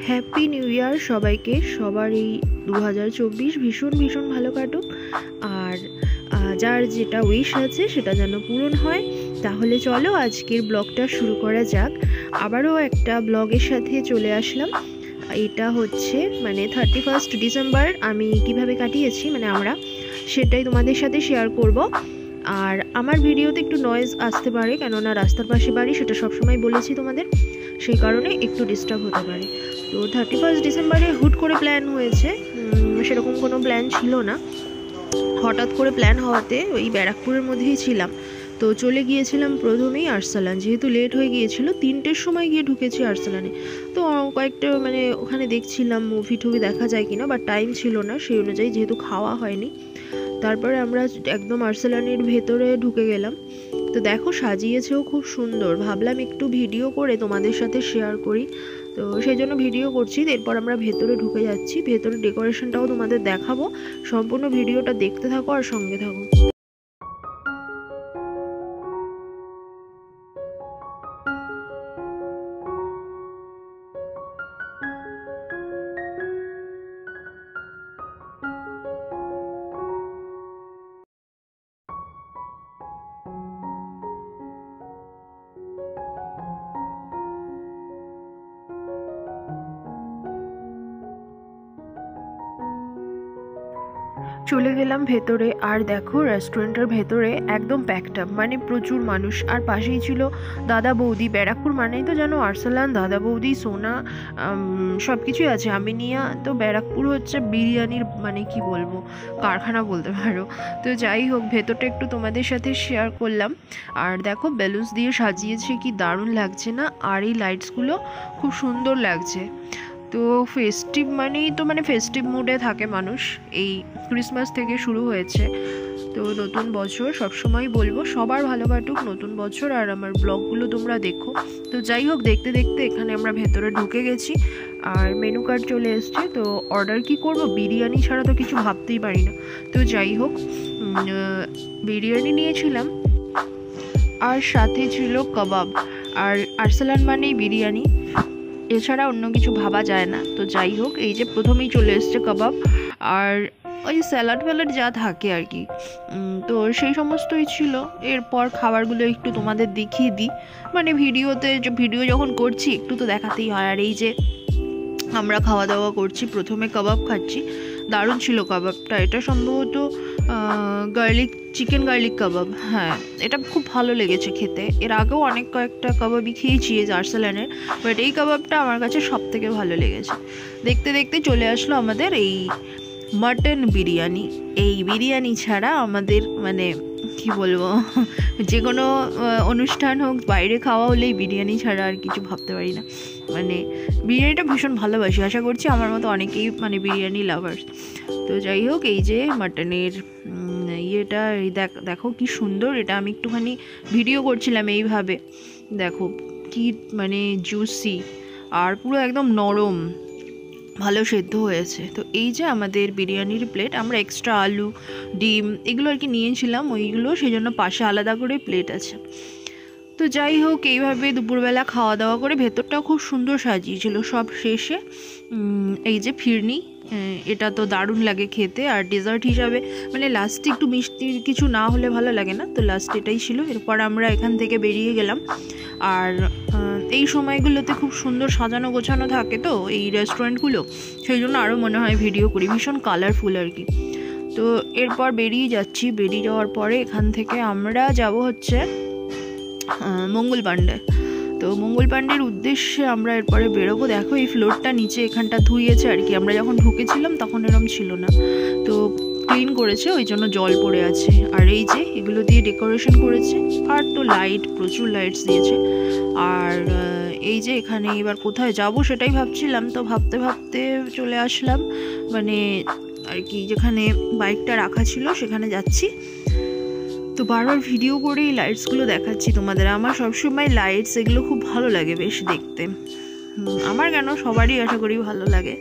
Happy new year সবাইকে। সবার এই 2024 ভীষণ ভীষণ ভালো কাটুক, আর যার যেটা উইশ আছে সেটা যেন পূরণ হয়। তাহলে চলো আজকের ব্লগটা শুরু করা যাক। আবারও একটা ব্লগের সাথে চলে আসলাম। এটা হচ্ছে 31 ডিসেম্বর আমি কিভাবে কাটিয়েছি, আমরা সেটাই তোমাদের সাথে শেয়ার করব। আর আমার ভিডিওতে একটু নয়েজ আসতে পারে, কেননা রাস্তার পাশে বাড়ি, সেটা সবসময় বলেছি তোমাদের, সেই কারণে একটু ডিস্টার্ব হতে পারে। তো 31 ডিসেম্বরে হুট করে প্ল্যান হয়েছে, সেরকম কোনো প্ল্যান ছিল না। হঠাৎ করে প্ল্যান হওয়াতে ওই ব্যারাকপুরের মধ্যেই ছিলাম, তো চলে গিয়েছিলাম প্রথমেই আরসালান। যেহেতু লেট হয়ে গিয়েছিল, 3টের সময় গিয়ে ঢুকেছি আরসালানে। তো কয়েকটা ওখানে দেখছিলাম মুভি টুভি দেখা যায় কিনা, বাট টাইম ছিল না সেই অনুযায়ী, যেহেতু খাওয়া হয়নি। তারপরে আমরা একদম আরসালানের ভেতরে ঢুকে গেলাম। তো দেখো সাজিয়েছেও খুব সুন্দর, ভাবলাম একটু ভিডিও করে তোমাদের সাথে শেয়ার করি, তো সেই জন্য ভিডিও করছি। এরপর আমরা ভেতরে ঢুকে যাচ্ছি, ভেতরে ডেকোরেশনটাও তোমাদের দেখাবো। সম্পূর্ণ ভিডিওটা দেখতে থাকো আর সঙ্গে থাকো। চলে গেলাম ভেতরে, আর দেখো রেস্টুরেন্টের ভেতরে একদম প্যাকড আপ, প্রচুর মানুষ। আর পাশেই ছিল দাদা বৌদি। ব্যারাকপুর মানেই তো জানো আরসালান, দাদা বৌদি, সোনা, সব কিছুই আছে, আমিনিয়া। তো ব্যারাকপুর হচ্ছে বিরিয়ানির কি বলবো, কারখানা বলতে পারো। তো যাই হোক, ভেতরটা একটু তোমাদের সাথে শেয়ার করলাম। আর দেখো বেলুনস দিয়ে সাজিয়েছে, কি দারুণ লাগছে না? আর এই লাইটসগুলো খুব সুন্দর লাগছে। তো ফেস্টিভ ফেস্টিভ মুডে থাকে মানুষ। এই ক্রিসমাস থেকে শুরু হয়েছে, তো নতুন বছর সবসময় বলবো সবার ভালো কাটুক নতুন বছর। আর আমার ব্লগগুলো তোমরা দেখো। তো যাই হোক, দেখতে দেখতে এখানে আমরা ভেতরে ঢুকে গেছি, আর মেনু কার্ড চলে এসছে। তো অর্ডার কি করব, বিরিয়ানি ছাড়া তো কিছু ভাবতেই পারি না। তো যাই হোক, বিরিয়ানি নিয়েছিলাম, আর সাথে ছিল কাবাব। আর আরসালান মানেই বিরিয়ানি, এছাড়া অন্য কিছু ভাবা যায় না। তো যাই হোক, এই যে প্রথমেই চলে এসছে কাবাব, আর ওই স্যালাড ফ্যালাড যা থাকে আর কি, তো সেই সমস্তই ছিল। এরপর খাবারগুলো একটু তোমাদের দেখিয়ে দিই, ভিডিও যখন করছি একটু তো দেখাতেই হয়। আর এই যে আমরা খাওয়া দাওয়া করছি, প্রথমে কাবাব খাচ্ছি, দারুণ ছিল কাবাবটা। এটা সম্ভবত চিকেন গার্লিক কাবাব, হ্যাঁ এটা খুব ভালো লেগেছে খেতে। এর আগেও কয়েকটা কাবাবই খেয়েছি আরসালানের, বাট এই কাবাবটা আমার কাছে সব থেকে ভালো লেগেছে। দেখতে দেখতে চলে আসলো আমাদের এই মাটন বিরিয়ানি। এই বিরিয়ানি ছাড়া আমাদের কি বলবো, যে কোনো অনুষ্ঠান হোক, বাইরে খাওয়া হলেই বিরিয়ানি ছাড়া আর কিছু ভাবতে পারি না। বিরিয়ানিটা ভীষণ ভালোবাসি, আশা করছি আমার মতো অনেকেই বিরিয়ানি লাভার্স। তো যাই হোক, এই যে মাটনের ইয়েটা, দেখো কি সুন্দর। এটা আমি একটুখানি ভিডিও করছিলাম এইভাবে, দেখো কি জুসি, আর পুরো একদম নরম, ভালো সেদ্ধ হয়েছে। তো এই যে আমাদের বিরিয়ানির প্লেট, আমরা এক্সট্রা আলু, ডিম এগুলো আর কি নিয়েছিলাম ওইগুলো, সেই জন্য পাশে আলাদা করে প্লেট আছে। তো যাই হোক, এইভাবে দুপুরবেলা খাওয়া দাওয়া করে, ভেতরটাও খুব সুন্দর সাজিয়েছিল। সব শেষে এই যে ফিরনি, এটা তো দারুণ লাগে খেতে। আর ডেজার্ট হিসাবে লাস্টে একটু মিষ্টি কিছু না হলে ভালো লাগে না, তো লাস্ট এটাই ছিল। এরপর আমরা এখান থেকে বেরিয়ে গেলাম। আর এই সময়গুলোতে খুব সুন্দর সাজানো গোছানো থাকে তো এই রেস্টুরেন্টগুলো, সেই জন্য আরও মনে হয় ভিডিও করি, ভীষণ কালারফুল আর কি। তো এরপর বেরিয়ে যাচ্ছি, বেরিয়ে যাওয়ার পরে এখান থেকে আমরা যাব হচ্ছে মঙ্গল পাণ্ডে। তো মঙ্গল পাণ্ডের উদ্দেশ্যে আমরা এরপরে বেরোবো। দেখো এই ফ্লোরটা নিচে এখানটা ধুইয়েছে আর কি, আমরা যখন ঢুকেছিলাম তখন এরকম ছিল না, তো ক্লিন করেছে, ওই জন্য জল পড়ে আছে। আর এই যে এগুলো দিয়ে ডেকোরেশন করেছে, আর তো লাইট, প্রচুর লাইটস দিয়েছে। আর এই যে এখানে এবার কোথায় যাব সেটাই ভাবছিলাম, তো ভাবতে ভাবতে চলে আসলাম আর কি যেখানে বাইকটা রাখা ছিল সেখানে যাচ্ছি। তো বারবার ভিডিও করে এই লাইটসগুলো দেখাচ্ছি তোমাদের। আমার সবসময় লাইটস এগুলো খুব ভালো লাগে বেশ দেখতে, আমার কেন সবারই আশা করি ভালো লাগে।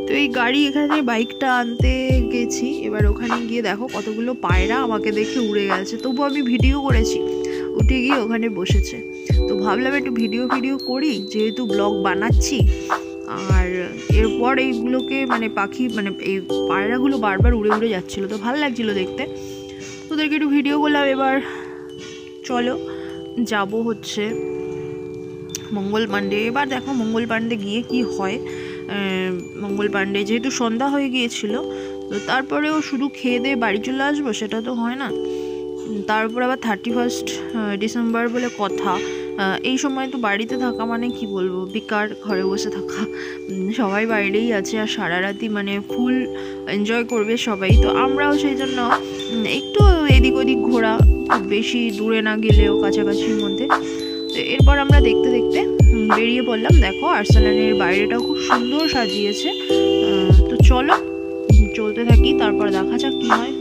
তো এই গাড়ি এখানে বাইকটা আনতে গেছি, এবার ওখানে গিয়ে দেখো কতগুলো পায়রা আমাকে দেখে উড়ে গেছে, তবু আমি ভিডিও করেছি। উঠে গিয়ে ওখানে বসেছে, তো ভাবলাম একটু ভিডিও করি, যেহেতু ব্লগ বানাচ্ছি। আর এরপর এইগুলোকে মানে পাখি মানে এই পায়রাগুলো বারবার উড়ে উড়ে যাচ্ছিলো, তো ভালো লাগছিলো দেখতে। ওদেরকে একটু ভিডিও করলাম। এবার চলো যাব হচ্ছে মঙ্গল পাণ্ডে। এবার দেখো মঙ্গল পাণ্ডে গিয়ে কি হয়। মঙ্গল পাণ্ডে যেহেতু সন্ধ্যা হয়ে গিয়েছিল, তো তারপরেও শুধু খেয়ে দিয়ে বাড়ি চলে আসবো সেটা তো হয় না। তারপর আবার 31 ডিসেম্বর বলে কথা। এই সময় তো বাড়িতে থাকা মানে কি বলবো, বেকার ঘরে বসে থাকা। সবাই বাইরেই আছে আর সারা রাতি মানে ফুল এনজয় করবে সবাই। তো আমরাও সেই জন্য একটু এদিক ওদিক ঘোরা, খুব বেশি দূরে না গেলেও কাছাকাছির মধ্যে। তো এরপর আমরা দেখতে দেখতে বেরিয়ে পড়লাম। দেখো আর্সেনালের বাইরেটাও খুব সুন্দর সাজিয়েছে। তো চলো চলতে থাকি, তারপর দেখা যাক কি হয়।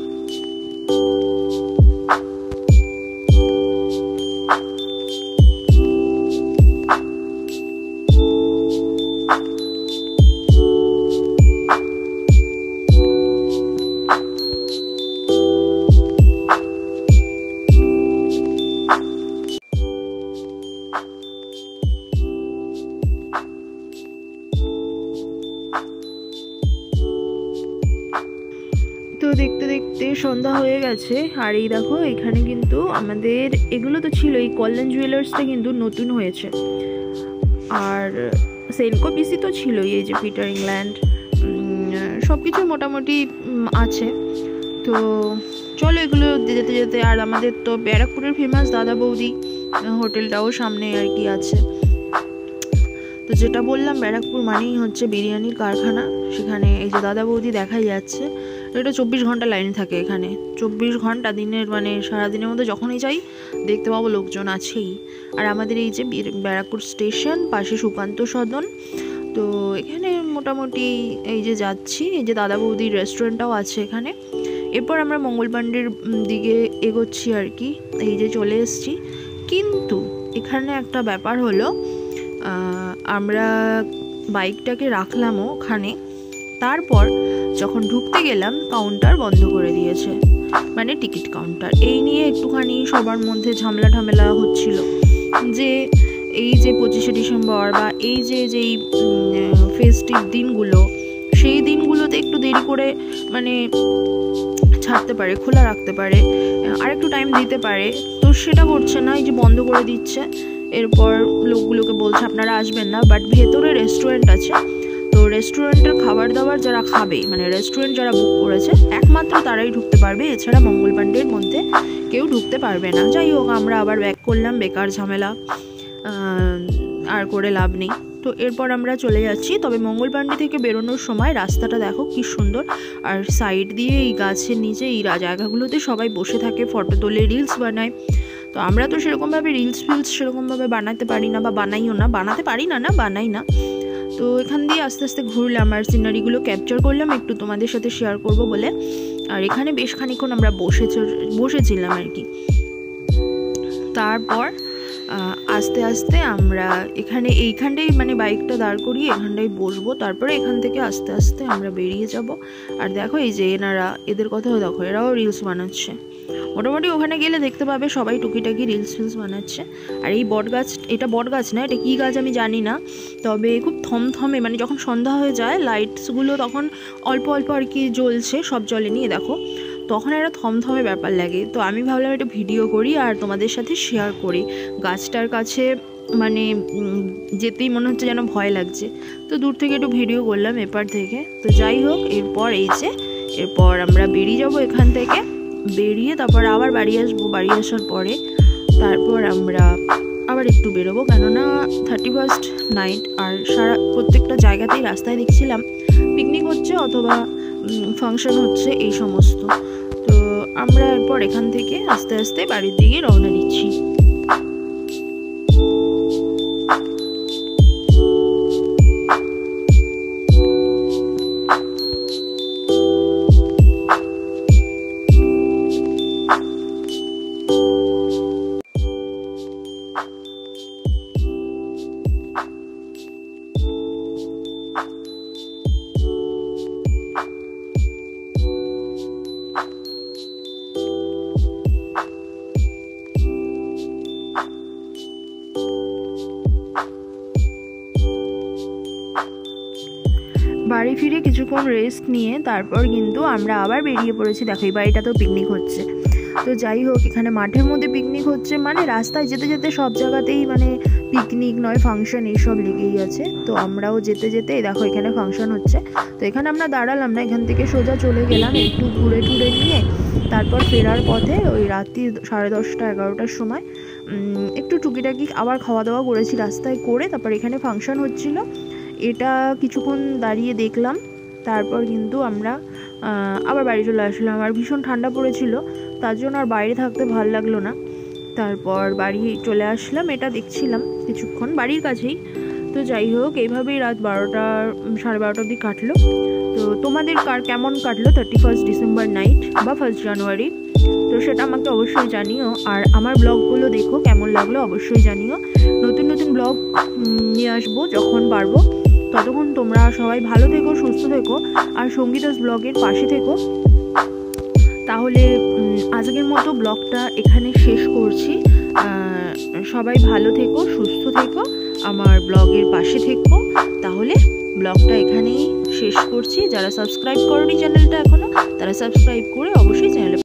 তো দেখতে দেখতে সন্ধ্যা হয়ে গেছে। আর এই দেখো এখানে কিন্তু আমাদের এগুলো তো ছিল, এই কল্যাণ জুয়েলার্সটা কিন্তু নতুন হয়েছে। আর সেনকো পিসি তো ছিলই, এই যে পিটার ইংল্যান্ড সব কিছু মোটামুটি আছে। তো চলো এগুলো যেতে যেতে, আর আমাদের তো ব্যারাকপুরের ফেমাস দাদা বৌদি হোটেলটাও সামনে আর কি আছে। তো যেটা বললাম ব্যারাকপুর মানেই হচ্ছে বিরিয়ানির কারখানা। সেখানে এই যে দাদা বৌদি দেখাই যাচ্ছে। এটা 24 ঘন্টা লাইন থাকে এখানে, 24 ঘন্টা দিনের মানে সারাদিনের মধ্যে যখনই যাই দেখতে পাবো লোকজন আছেই। আর আমাদের এই যে ব্যারাকপুর স্টেশন, পাশে সুকান্ত সদন। তো এখানে মোটামুটি এই যে যাচ্ছি, এই যে দাদা বৌদির রেস্টুরেন্টটাও আছে এখানে। এরপর আমরা মঙ্গল পাণ্ডের দিকে এগোচ্ছি আর কি, এই যে চলে এসেছি। কিন্তু এখানে একটা ব্যাপার হলো, আমরা বাইকটাকে রাখলামও ওখানে, তারপর যখন ঢুকতে গেলাম কাউন্টার বন্ধ করে দিয়েছে, মানে টিকিট কাউন্টার। এই নিয়ে একটুখানি সবার মধ্যে ঝামেলা হচ্ছিল যে এই যে 25শে ডিসেম্বর বা এই যে যেই ফেস্টিভ দিনগুলো, সেই দিনগুলোতে একটু দেরি করে মানে ছাড়তে পারে, খোলা রাখতে পারে, আর একটু টাইম দিতে পারে। তো সেটা করছে না, এই যে বন্ধ করে দিচ্ছে। এরপর লোকগুলোকে বলছে আপনারা আসবেন না, বাট ভেতরে রেস্টুরেন্ট আছে। তো রেস্টুরেন্টের খাবার দাবার যারা খাবে, মানে রেস্টুরেন্ট যারা বুক করেছে একমাত্র তারাই ঢুকতে পারবে, এছাড়া মঙ্গল পাণ্ডের মধ্যে কেউ ঢুকতে পারবে না। যাই হোক আমরা আবার ব্যাক করলাম, বেকার ঝামেলা আর করে লাভ নেই। তো এরপর আমরা চলে যাচ্ছি। তবে মঙ্গল পাণ্ডে থেকে বেরোনোর সময় রাস্তাটা দেখো কি সুন্দর, আর সাইড দিয়ে এই গাছের নিচে এই জায়গাগুলোতে সবাই বসে থাকে, ফটো তোলে, রিলস বানায়। তো আমরা তো সেরকমভাবে রিলস সেরকমভাবে বানাতে পারি না, বা বানাইও না, বানাতে পারি না, বানাই না। তো এখান দিয়ে আস্তে আস্তে ঘুরলাম আর সিনারিগুলো ক্যাপচার করলাম একটু তোমাদের সাথে শেয়ার করব বলে। আর এখানে বেশ খানিক্ষণ আমরা বসেছিলাম আর কি। তারপর আস্তে আস্তে আমরা এইখানটাই মানে বাইকটা দাঁড় করিয়ে এখানটায় বসবো। তারপরে এখান থেকে আস্তে আস্তে আমরা বেরিয়ে যাব। আর দেখো এই যে এদের কথাও দেখো, এরাও রিলস বানাচ্ছে। মোটামুটি ওখানে গেলে দেখতে পাবে সবাই টুকিটাকি রিলস বানাচ্ছে। আর এই এটা বট গাছ না, এটা কী গাছ আমি জানি না, তবে খুব থমথমে, মানে যখন সন্ধ্যা হয়ে যায় লাইটসগুলো তখন অল্প অল্প আর কি জ্বলছে, সব জ্বলেনি দেখো, তখন একটা থমথমে ব্যাপার লাগে। তো আমি ভাবলাম একটা ভিডিও করি আর তোমাদের সাথে শেয়ার করি। গাছটার কাছে মানে যেতেই মনে হচ্ছে যেন ভয় লাগছে, তো দূর থেকে একটু ভিডিও করলাম এপার থেকে। তো যাই হোক, এরপর আমরা বেরিয়ে যাব এখান থেকে। বেরিয়ে তারপর আবার বাড়ি আসবো। বাড়ি আসার পরে তারপর আমরা আবার একটু বেরোবো, কেননা 31st নাইট। আর প্রত্যেকটা জায়গাতেই রাস্তায় দেখছিলাম পিকনিক হচ্ছে অথবা ফাংশন হচ্ছে এই সমস্ত। তো আমরা এরপর এখান থেকে আস্তে আস্তে বাড়ির দিকে রওনা দিচ্ছি। বাড়ি ফিরে কিছুক্ষণ রেস্ট নিয়ে তারপর কিন্তু আমরা আবার বেরিয়ে পড়েছি। দেখো এই বাড়িটাতেও পিকনিক হচ্ছে। তো যাই হোক, এখানে মাঠের মধ্যে পিকনিক হচ্ছে, মানে রাস্তায় যেতে যেতে সব জায়গাতেই মানে পিকনিক নয় ফাংশন এইসব লেগেই আছে। তো আমরাও যেতে যেতে দেখো এখানে ফাংশন হচ্ছে। তো এখানে আমরা দাঁড়ালাম না, এখান থেকে সোজা চলে গেলাম একটু ঘুরে টুরে নিয়ে। তারপর ফেরার পথে ওই রাত্রি 10:30-11টার সময় একটু টুকিটাকি আবার খাওয়া দাওয়া করেছি রাস্তায় করে। তারপর এখানে ফাংশন হচ্ছিল, এটা কিছুক্ষণ দাঁড়িয়ে দেখলাম। তারপর কিন্তু আমরা আবার বাড়ি চলে আসলাম। আর ভীষণ ঠান্ডা পড়েছিল, তার জন্য আর বাইরে থাকতে ভালো লাগলো না। তারপর বাড়ি চলে আসলাম, এটা দেখছিলাম কিছুক্ষণ বাড়ির কাছেই। তো যাই হোক, এইভাবেই রাত 12টা 12:30 অবধি কাটলো। তো তোমাদের কেমন কাটলো 31 ডিসেম্বর নাইট বা 1 জানুয়ারি? তো সেটা আমাকে অবশ্যই জানিও। আর আমার ব্লগগুলো দেখো, কেমন লাগলো অবশ্যই জানিও। নতুন নতুন ব্লগ নিয়ে আসবো যখন পারবো। ততক্ষণ তোমরা সবাই ভালো থেকো, সুস্থ থেকো, আর সঙ্গীতাস ব্লগের পাশে থেকো। তাহলে আজকের মতো ব্লগটা এখানে শেষ করছি। সবাই ভালো থেকো, সুস্থ থেকো, আমার ব্লগের পাশে থেকো। তাহলে ব্লগটা এখানেই শেষ করছি। যারা সাবস্ক্রাইব করোনি চ্যানেলটা এখনো, তারা সাবস্ক্রাইব করে অবশ্যই চ্যানেলে